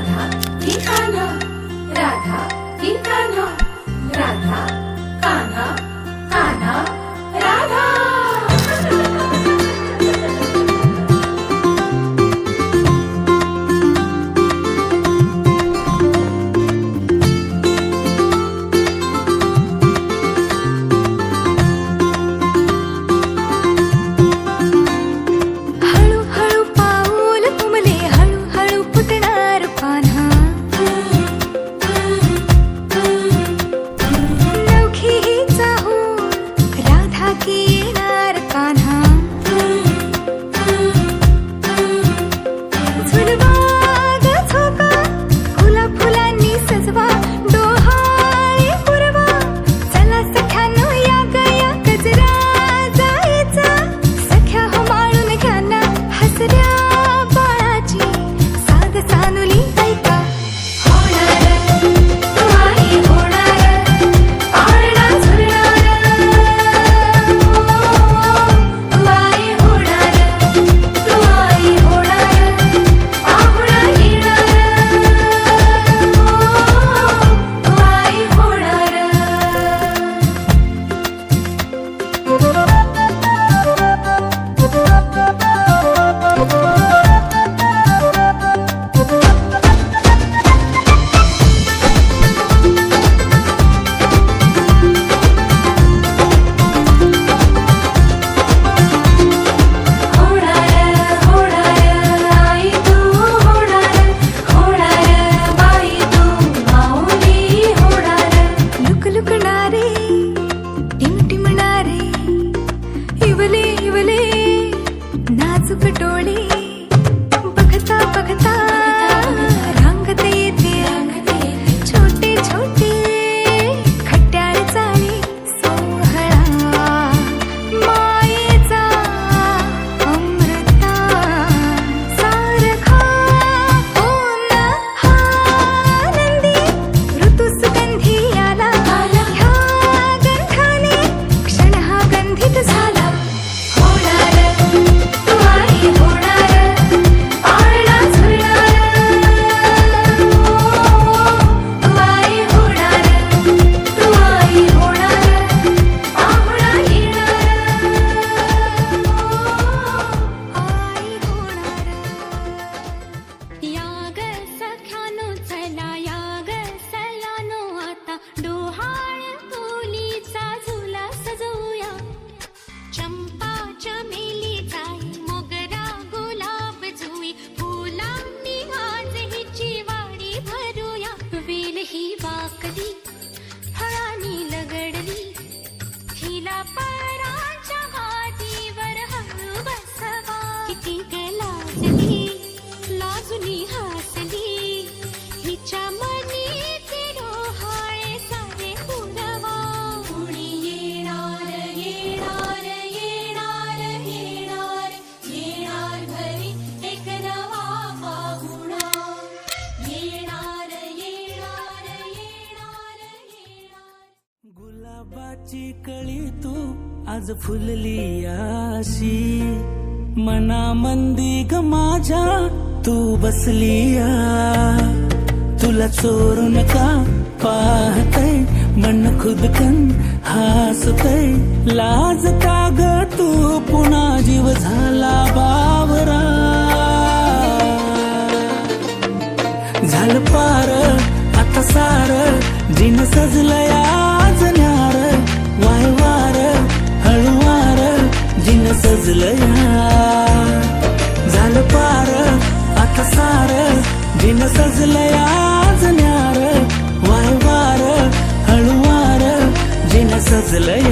राधा की कान्हा, राधा की कान्हा, राधा कान्हा, कान्हा राधा. गुलाबाची कळी तू आज फुलली आशी मनामंदी ग माझ्या तू बसली तुला चोरून का पाहतय मन खुदकन हसतय लाज का ग तू पुन्हा जीव झाला बावरा झालं पार आता सार जिन सजलंय आज न्यार वाय वार हळुवार जिन सजलंय झालं पार आता सार जिन सजलंय आज न्यार वाय वार हळुवार जिन सजलंय